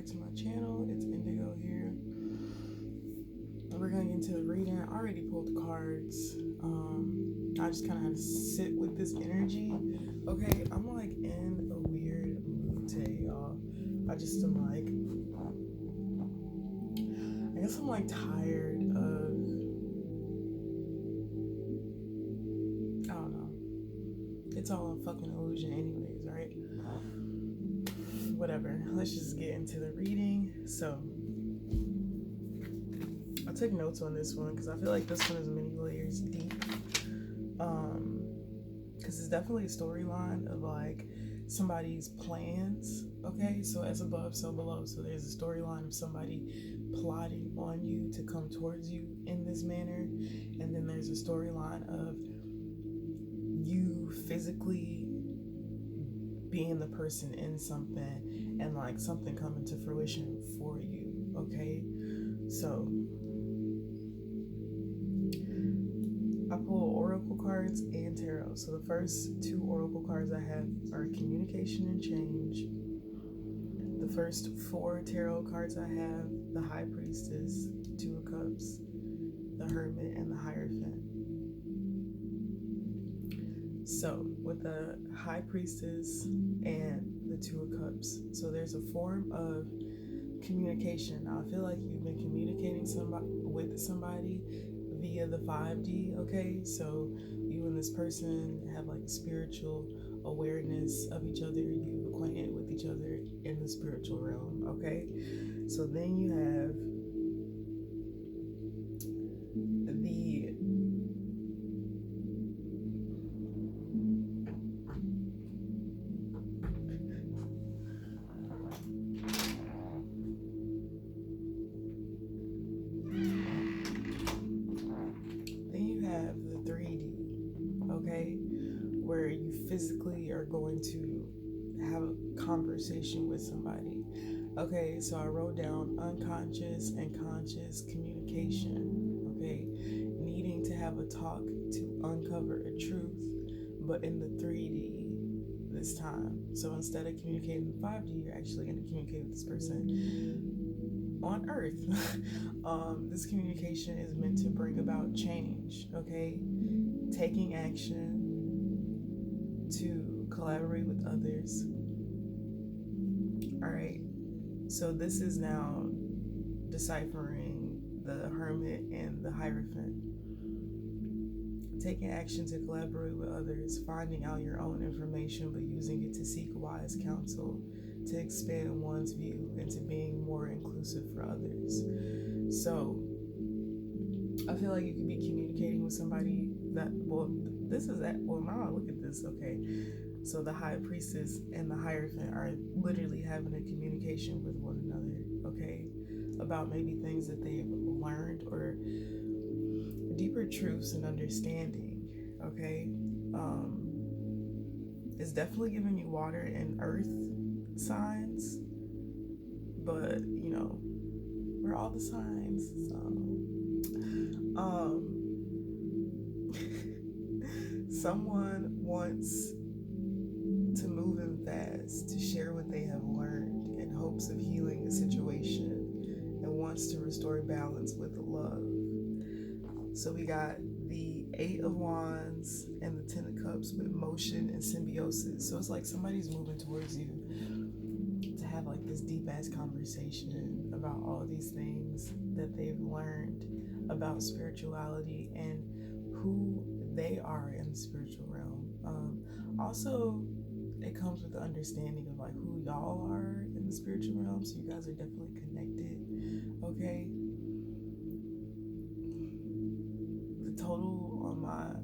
back to my channel. It's Indigo here. We're gonna get into the reading. I already pulled the cards. I just kind of had to sit with this energy. Okay, I'm like in a weird mood today, y'all. I just am like, I guess I'm like tired of, I don't know. It's all a fucking illusion, anyways, right? Whatever. Let's just get into the reading. So, I took notes on this one because I feel like this one is many layers deep. Because it's definitely a storyline of like somebody's plans. Okay, so as above, so below. So there's a storyline of somebody plotting on you to come towards you in this manner, and then there's a storyline of you physically being the person in something and like something coming to fruition for you. Okay, so I pull oracle cards and tarot. So the first two oracle cards I have are communication and change. The first four tarot cards I have: the High Priestess, Two of Cups, the Hermit, and the Hierophant. So with the High Priestess and the Two of Cups, so there's a form of communication. Now I feel like you've been communicating with somebody via the 5D. Okay, so you and this person have like a spiritual awareness of each other. You acquainted with each other in the spiritual realm. Okay, so then you have the 3D, okay, where you physically are going to have a conversation with somebody. Okay, so I wrote down unconscious and conscious communication. Okay, needing to have a talk to uncover a truth, but in the 3D this time. So instead of communicating in 5D, you're actually going to communicate with this person on Earth. This communication is meant to bring about change. Okay, taking action to collaborate with others. All right, so this is now deciphering the Hermit and the Hierophant. Taking action to collaborate with others, finding out your own information but using it to seek wise counsel, to expand one's view into being more inclusive for others. So I feel like you could be communicating with somebody that, well, this is that, well, now I look at this, okay. So the High Priestess and the Hierophant are literally having a communication with one another, okay, about maybe things that they've learned or deeper truths and understanding, okay. It's definitely giving you water and earth signs, but you know, we're all the signs, so someone wants to move in fast to share what they have learned in hopes of healing a situation and wants to restore balance with love. So we got the 8 of Wands and the 10 of Cups with motion and symbiosis. So it's like somebody's moving towards you to have like this deep ass conversation about all these things that they've learned about spirituality and who they are in the spiritual realm. Also, it comes with the understanding of like who y'all are in the spiritual realm. So you guys are definitely connected. Okay. The total on my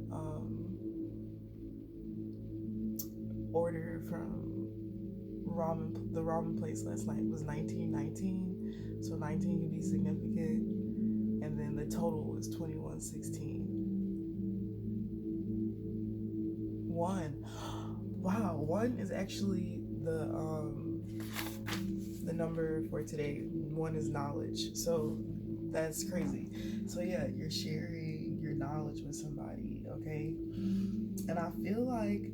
order from the ramen place last night was 1919. So 19 could be significant. And then the total was 2116. 1. Wow, 1 is actually the number for today. 1 is knowledge. So that's crazy. So yeah, you're sharing your knowledge with somebody, okay? And I feel like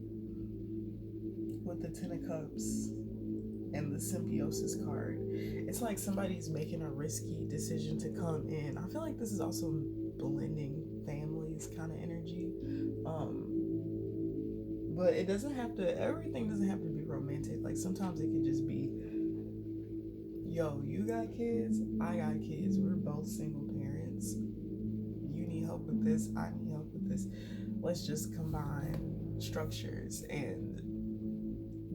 with the 10 of Cups, and the symbiosis card. It's like somebody's making a risky decision to come in. I feel like this is also blending families kind of energy. But it doesn't have to, everything doesn't have to be romantic. Like sometimes it could just be, yo, you got kids, I got kids, we're both single parents. You need help with this, I need help with this. Let's just combine structures and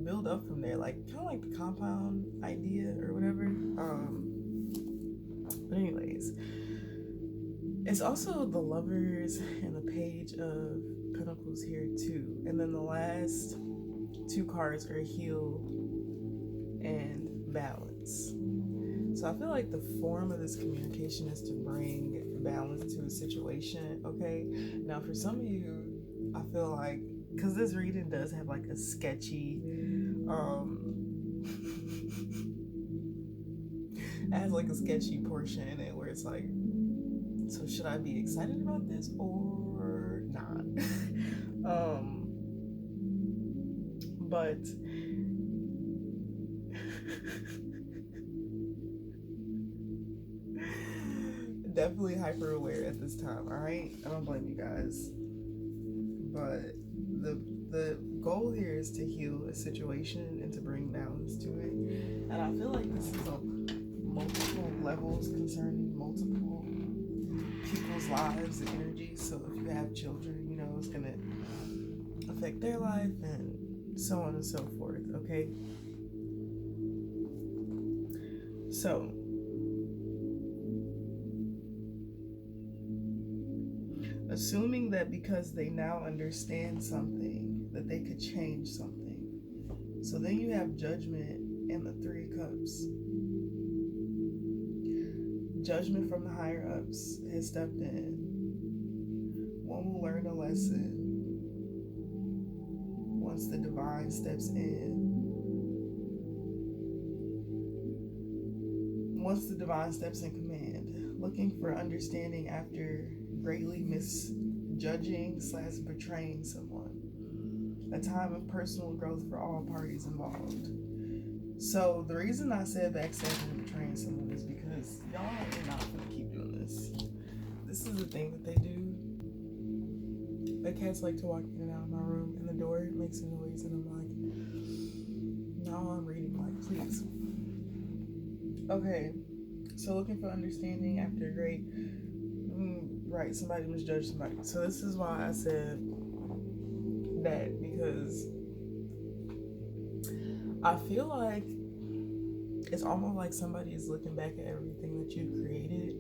build up from there, like kind of like the compound idea or whatever. But anyways, it's also the Lovers and the Page of Pentacles here too, and then the last two cards are Heal and Balance. So I feel like the form of this communication is to bring balance to a situation. Okay, now for some of you, I feel like, because this reading does have like a sketchy it has like a sketchy portion in it where it's like, so should I be excited about this or not? But definitely hyper aware at this time. All right, I don't blame you guys, but the goal here is to heal a situation and to bring balance to it. And I feel like this is on multiple levels concerning multiple people's lives and energy. So if you have children, you know it's gonna affect their life and so on and so forth. Okay, so assuming that because they now understand something, that they could change something. So then you have Judgment and the Three of Cups. Judgment from the higher ups has stepped in. One will learn a lesson once the divine steps in. Once the divine steps in command, looking for understanding after greatly misjudging / betraying someone. A time of personal growth for all parties involved. So the reason I said backstabbing and betraying someone is because y'all are not gonna keep doing this. This is a thing that they do. The cats like to walk in and out of my room, and the door makes a noise, and I'm like, now I'm reading, like, please. Okay, so looking for understanding after a great right, somebody misjudged somebody. So this is why I said that, because I feel like it's almost like somebody is looking back at everything that you've created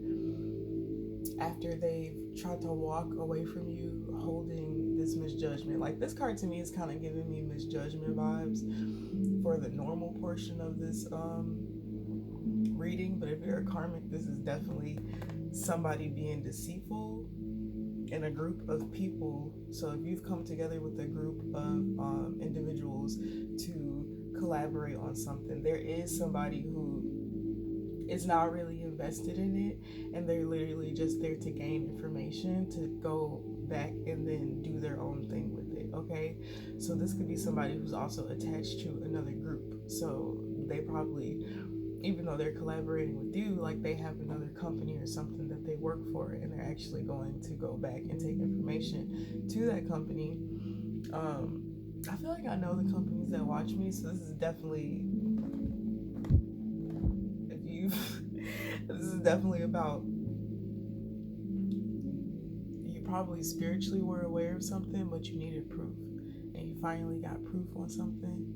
after they've tried to walk away from you holding this misjudgment. Like this card to me is kind of giving me misjudgment vibes for the normal portion of this reading, but if you're a karmic, this is definitely somebody being deceitful in a group of people. So if you've come together with a group of individuals to collaborate on something, there is somebody who is not really invested in it, and they're literally just there to gain information to go back and then do their own thing with it. Okay, so this could be somebody who's also attached to another group, so they probably, even though they're collaborating with you, like they have another company or something that they work for, and they're actually going to go back and take information to that company. I feel like I know the companies that watch me, so this is definitely, if you, this is definitely about, you probably spiritually were aware of something, but you needed proof, and you finally got proof on something,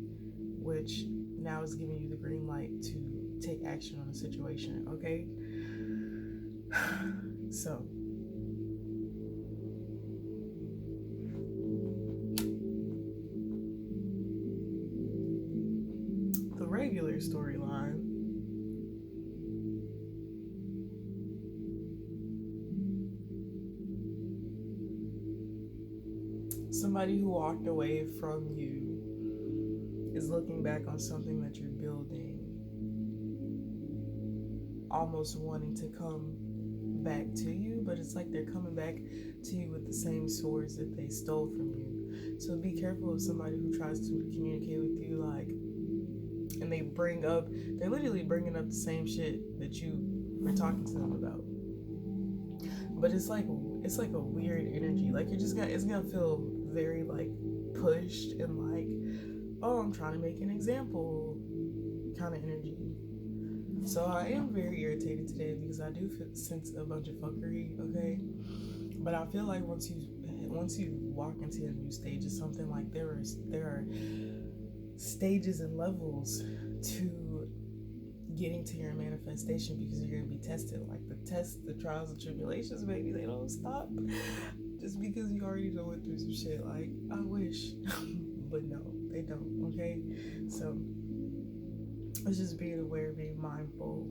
which now is giving you the green light to take action on a situation. Okay, so the regular storyline, somebody who walked away from you is looking back on something that you're building, almost wanting to come back to you, but it's like they're coming back to you with the same swords that they stole from you. So be careful of somebody who tries to communicate with you like and they're literally bringing up the same shit that you were talking to them about. But it's like a weird energy. Like it's gonna feel very like pushed and like, oh, I'm trying to make an example kind of energy. So I am very irritated today because I do sense a bunch of fuckery, okay? But I feel like once you walk into a new stage of something, like there are stages and levels to getting to your manifestation, because you're gonna be tested. Like the trials and tribulations, baby, they don't stop just because you already went through some shit. Like, I wish, but no, they don't. Okay, so it's just being aware, being mindful.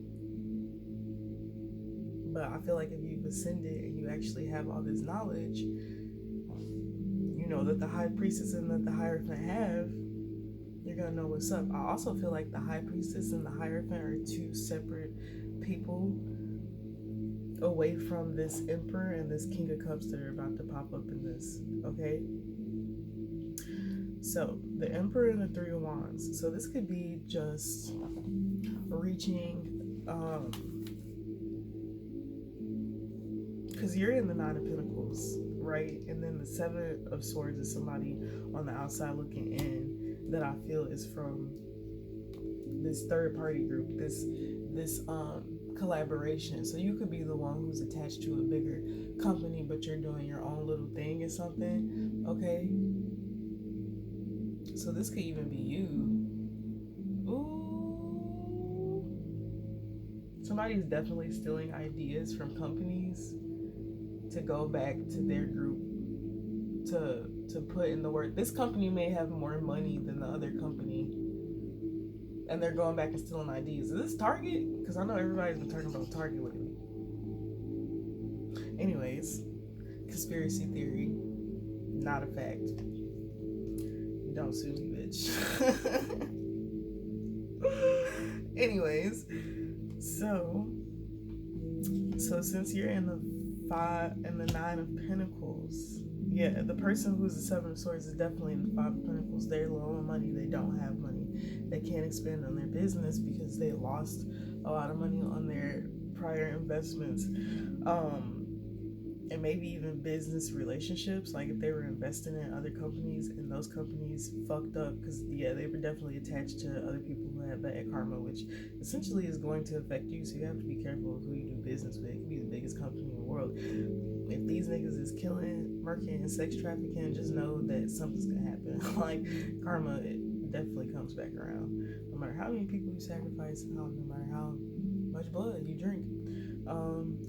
But I feel like if you've ascended and you actually have all this knowledge, you know, that the high priestess and that the hierophant have, you're gonna know what's up. I also feel like the high priestess and the hierophant are two separate people away from this emperor and this king of cups that are about to pop up in this, okay? So the emperor and the three of wands. So this could be just reaching, because you're in the nine of pentacles, right? And then the seven of swords is somebody on the outside looking in, that I feel is from this third party group, this collaboration. So you could be the one who's attached to a bigger company, but you're doing your own little thing or something, okay? So this could even be you. Ooh. Somebody's definitely stealing ideas from companies to go back to their group to put in the work. This company may have more money than the other company, and they're going back and stealing ideas. Is this Target? Because I know everybody's been talking about Target lately. Anyways, conspiracy theory, not a fact. Don't sue me, bitch. Anyways, so since you're in the nine of pentacles, yeah, the person who's the seven of swords is definitely in the five of pentacles. They're low on money. They don't have money. They can't expand on their business because they lost a lot of money on their prior investments, and maybe even business relationships. Like if they were investing in other companies and those companies fucked up, because yeah, they were definitely attached to other people who have bad karma, which essentially is going to affect you. So you have to be careful of who you do business with. It could be the biggest company in the world. If these niggas is killing, murking, and sex trafficking, just know that something's gonna happen. Like karma, it definitely comes back around. No matter how many people you sacrifice, no matter how much blood you drink.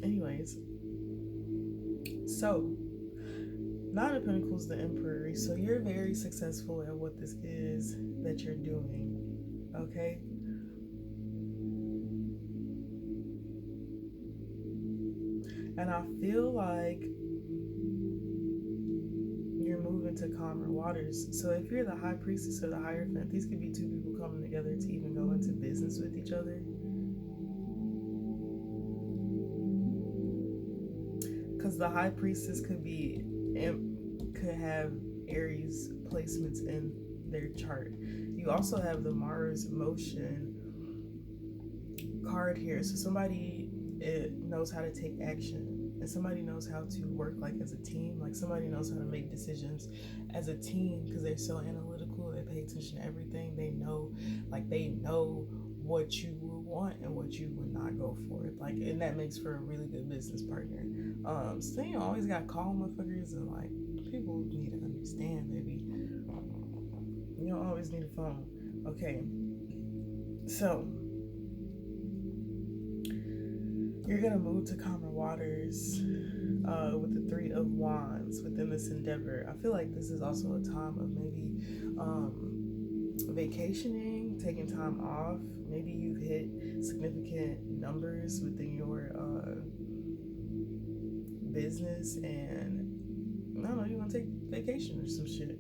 Anyways, so nine of pentacles, the emperor. So you're very successful at what this is that you're doing, okay? And I feel like you're moving to calmer waters. So if you're the high priestess or the hierophant, these could be two people coming together to even go into business with each other. Because the high priestess could have Aries placements in their chart. You also have the Mars motion card here. So somebody knows how to take action, and somebody knows how to work like as a team. Like somebody knows how to make decisions as a team because they're so analytical. They pay attention to everything. They know what you would want and what you would not go for. Like, and that makes for a really good business partner. So you always got call motherfuckers, and like people need to understand, baby. You don't always need a phone. Okay. So you're gonna move to calmer waters with the three of wands within this endeavor. I feel like this is also a time of maybe vacationing, taking time off. Maybe you've hit significant numbers within your business, and I don't know, you want to take vacation or some shit.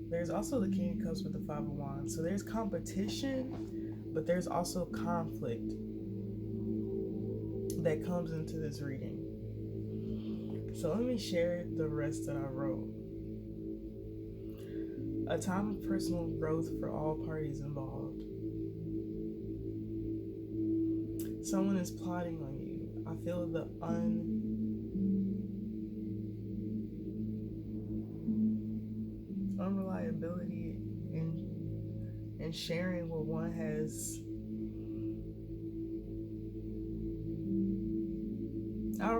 There's also the King of Cups with the Five of Wands. So there's competition, but there's also conflict that comes into this reading. So let me share the rest that I wrote. A time of personal growth for all parties involved. Someone is plotting on you. I feel the unreliability in sharing what one has. I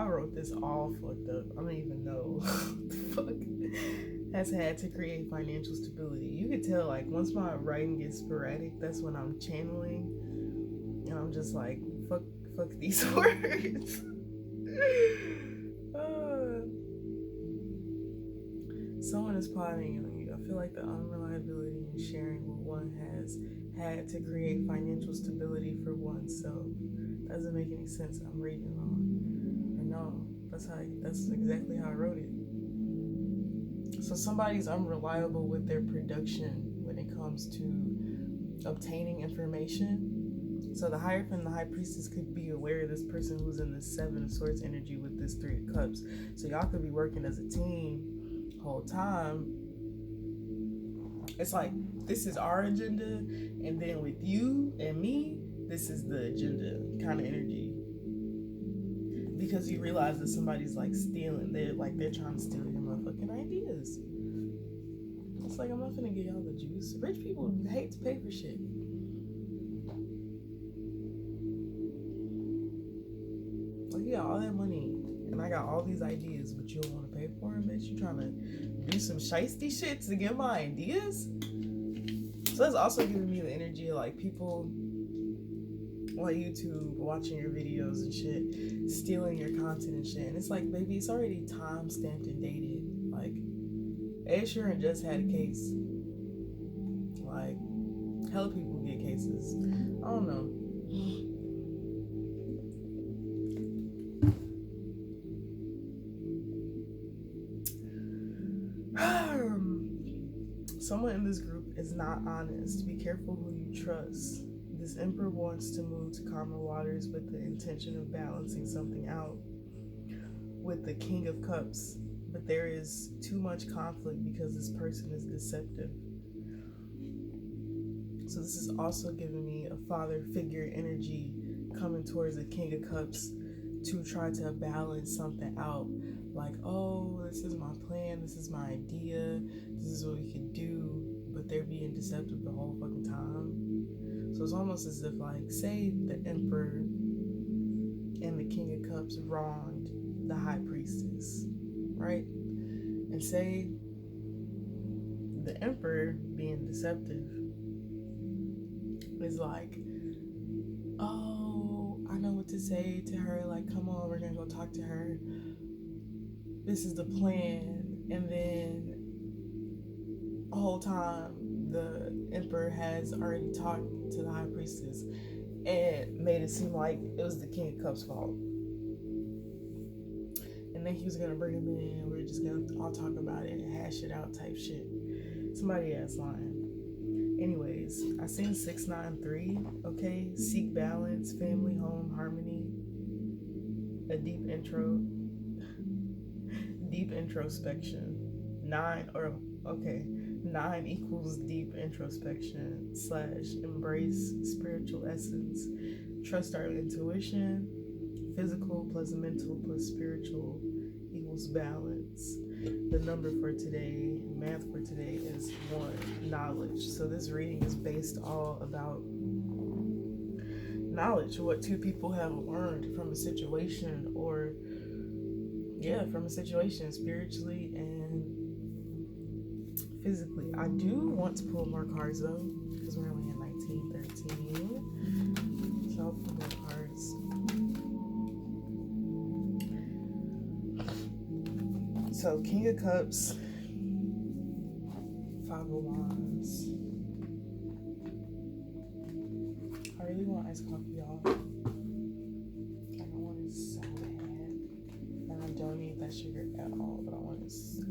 wrote this all fucked up. I don't even know what the fuck has had to create financial stability. You could tell, like, once my writing gets sporadic, that's when I'm channeling, and I'm just like, fuck these words. Someone is plotting on you. I feel like the unreliability in sharing what one has had to create financial stability for oneself. Doesn't make any sense. I'm reading wrong. Or no, that's exactly how I wrote it. So somebody's unreliable with their production when it comes to obtaining information. So the Hierophant and the High Priestess could be aware of this person who's in the Seven of Swords energy with this Three of Cups. So y'all could be working as a team the whole time. It's like, this is our agenda, and then with you and me, this is the agenda kind of energy. Because you realize that somebody's like stealing, they're trying to steal your motherfucking ideas. It's like, I'm not gonna give y'all the juice. Rich people hate to pay for shit. Like, you got all that money, and I got all these ideas, but you don't want to pay for them, bitch. You trying to do some shiesty shit to get my ideas? So that's also giving me the energy of like people on YouTube watching your videos and shit, stealing your content and shit. And it's like, baby, it's already time stamped and dated. Like, Ed Sheeran just had a case. Like, hella people get cases. I don't know. Someone in this group is not honest. Be careful who you trust. This Emperor wants to move to calmer waters with the intention of balancing something out with the King of Cups, but there is too much conflict because this person is deceptive. So this is also giving me a father figure energy coming towards the King of Cups to try to balance something out. Like, oh, this is my plan, this is my idea, this is what we can do, but they're being deceptive the whole fucking time. So it's almost as if, like, say the Emperor and the King of Cups wronged the High Priestess, right? And say the Emperor, being deceptive, is like, oh, I know what to say to her, like, come on, we're gonna go talk to her. This is the plan. And then the whole time the Emperor has already talked to the High Priestess and made it seem like it was the King of Cups' fault. And then he was gonna bring him in, we're just gonna all talk about it and hash it out type shit. Somebody ass lying. Anyways, I seen 693, okay? Seek balance, family, home, harmony, a deep introspection. 9 equals deep introspection / embrace spiritual essence. Trust our intuition. Physical plus mental plus spiritual equals balance. The number for today, math for today, is 1, knowledge. So this reading is based all about knowledge, what two people have learned from a situation, or from a situation, spiritually and physically. I do want to pull more cards though, because we're only at 1913. So I'll pull more cards. So King of Cups, 5 of Wands. I really want iced coffee, y'all. I don't want it so bad. And I don't need that sugar at all, but I want it so.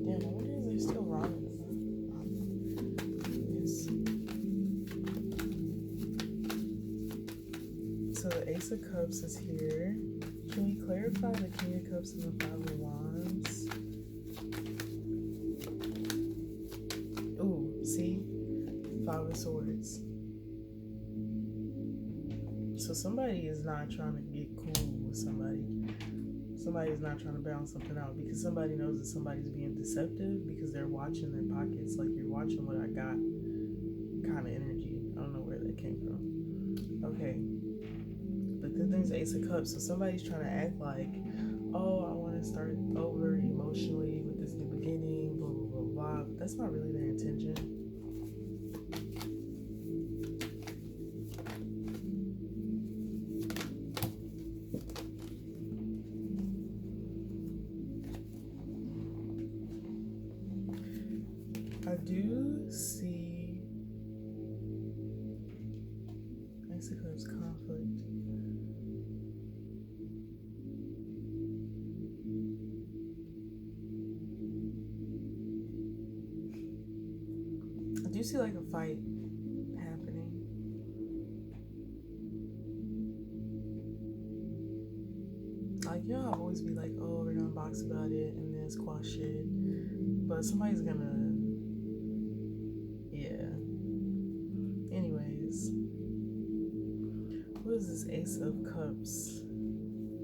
Damn, I wonder if there's still ramen in yes. So the Ace of Cups is here. Can we clarify the King of Cups and the 5 of Wands? Ooh, see? 5 Five of Swords. So somebody is not trying to get cool with somebody. Somebody is not trying to balance something out because somebody knows that somebody's being deceptive because they're watching their pockets. Like, you're watching what I got kind of energy. I don't know where that came from. Okay. But then there's Ace of Cups. So somebody's trying to act like, oh, I want to start over emotionally with this new beginning, blah, blah, blah, blah. But that's not really their intention. I do see Ace of Cups conflict. I do see like a fight happening. Like, you know, I'll always be like, oh, we're gonna box about it and then squash it. But somebody's gonna, yeah. Anyways, what is this Ace of Cups?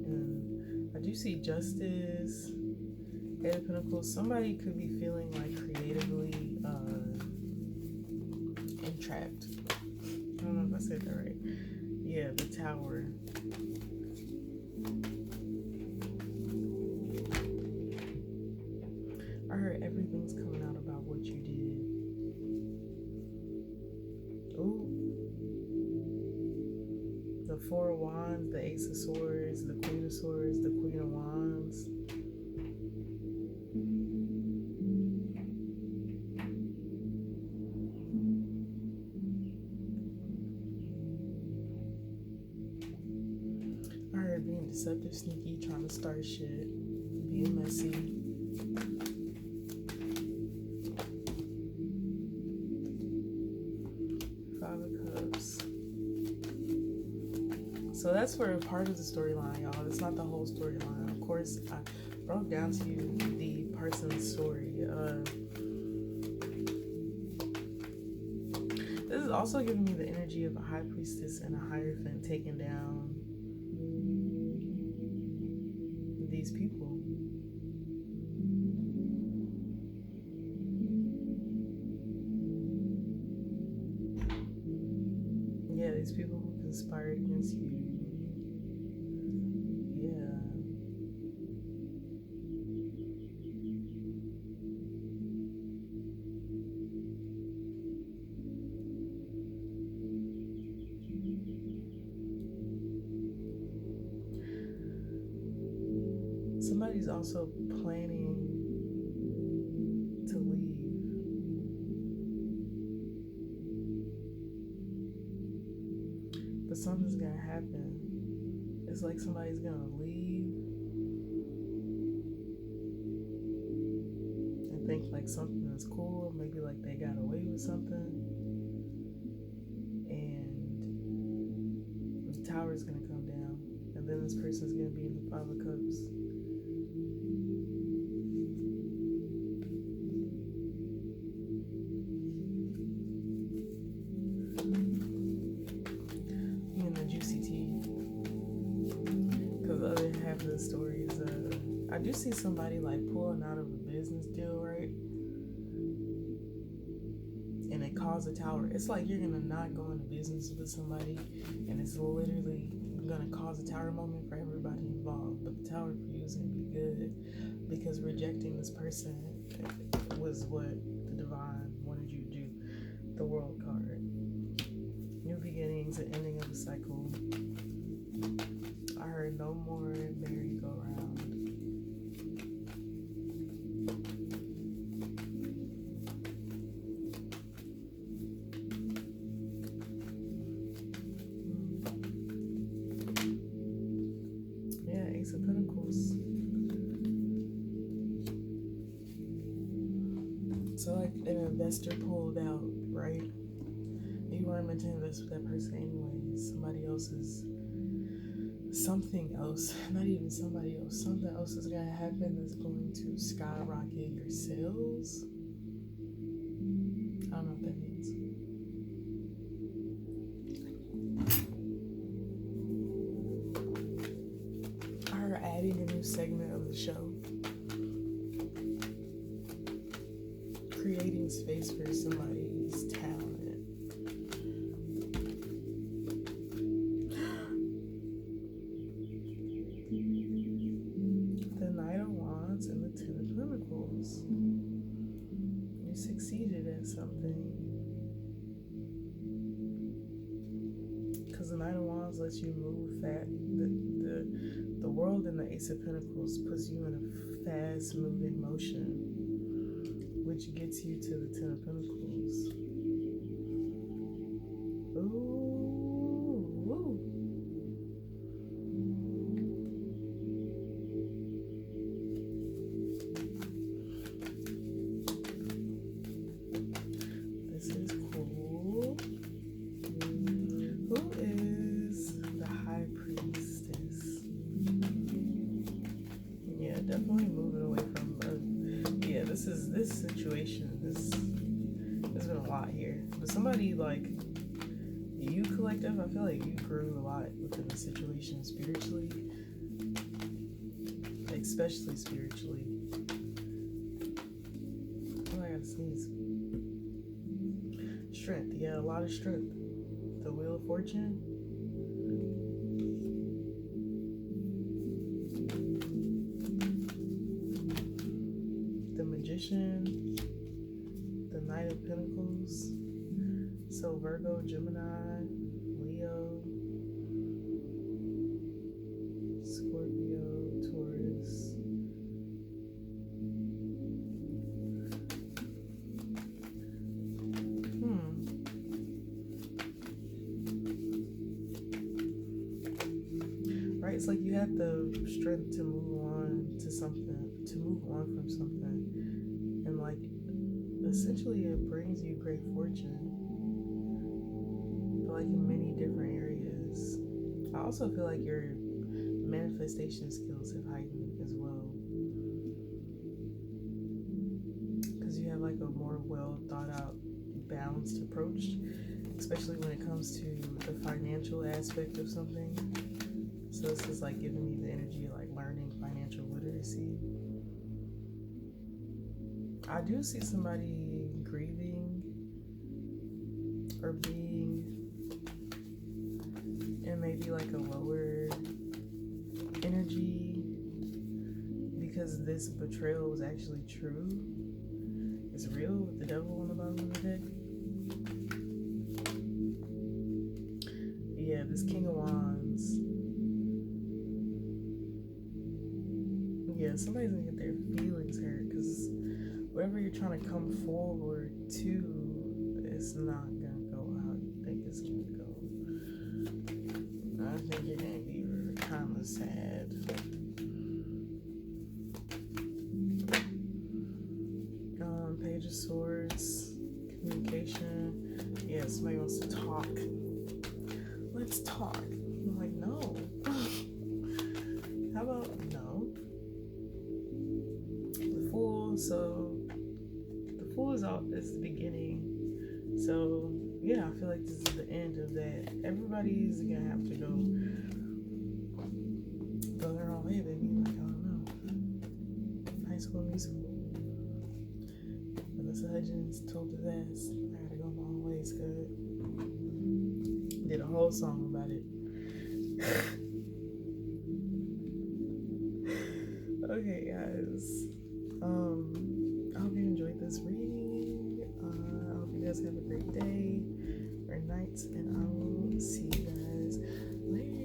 And I do see Justice, Eight of Pentacles. Somebody could be feeling like creatively entrapped. I don't know if I said that right. Yeah, the Tower. I heard everything's coming out about what you did. Ooh. The Four of Wands, the Ace of Swords, the Queen of Swords, the Queen of Wands. I heard being deceptive, sneaky, trying to start shit, being messy. So that's for part of the storyline, y'all. It's not the whole storyline. Of course, I broke down to you the person's story. This is also giving me the energy of a high priestess and a hierophant taking down these people. Yeah, these people who conspired against you. Somebody's also planning to leave. But something's gonna happen. It's like somebody's gonna leave and think like something is cool, maybe like they got away with something. And the tower's gonna come down. And then this person's gonna be in the Five of Cups. The story is I do see somebody like pulling out of a business deal, right? And it caused a tower. It's like you're gonna not go into business with somebody and it's literally gonna cause a tower moment for everybody involved. But the tower for you is gonna be good because rejecting this person was what the divine wanted you to do. The World card. New beginnings, the ending of the cycle. I heard no more merry-go-round. Yeah, Ace of Pentacles. So like an investor pulled out, right? You weren't meant to invest with that person anyways. Somebody else's. Something else, not even somebody else, something else is going to happen that's going to skyrocket your sales. I don't know what that means. creating space for somebody's talent. The Knight of Wands and the Ten of Pentacles. You succeeded at something. Because the Knight of Wands lets you move fast. The world in the Ace of Pentacles puts you in a fast moving motion, which gets you to the Ten of Pentacles. Ooh. This is cool. Who is the High Priestess? Yeah, definitely moving away from this situation. There's been a lot here. But somebody like you, collective, I feel like you grew a lot within the situation spiritually. Especially spiritually. Oh, I gotta sneeze. Strength, yeah, a lot of strength. The Wheel of Fortune. The Magician. The Knight of Pentacles. So Virgo, Gemini, Leo, Scorpio, Taurus. Right, it's like you have the strength to move on to something, to move on from something, and like essentially it brings you great fortune, but like in many different areas. I also feel like your manifestation skills have heightened as well, because you have like a more well thought out, balanced approach, especially when it comes to the financial aspect of something. So this is like giving me the energy of like learning financial literacy. I do see somebody grieving or being in maybe like a lower energy because this betrayal was actually true. It's real with the devil on the bottom of the deck. Yeah, this King of Wands. Yeah, somebody's gonna get their feelings hurt because whatever you're trying to come forward to, it's not gonna go how you think it's gonna go. I think you're gonna be kind of sad. Page of Swords, communication. Yeah, somebody wants to talk. Let's talk. I'm like, no. How about no? The Fool. So the Fool is the beginning. So yeah, I feel like this is the end of that. Everybody's gonna have to go their own way, baby. Like, I don't know. High School Musical. Vanessa Hudgens told his ass, I gotta go my own way, it's good. Did a whole song about it. Okay, guys. I hope you enjoyed this reading. I hope you guys have a great day or night, and I will see you guys later.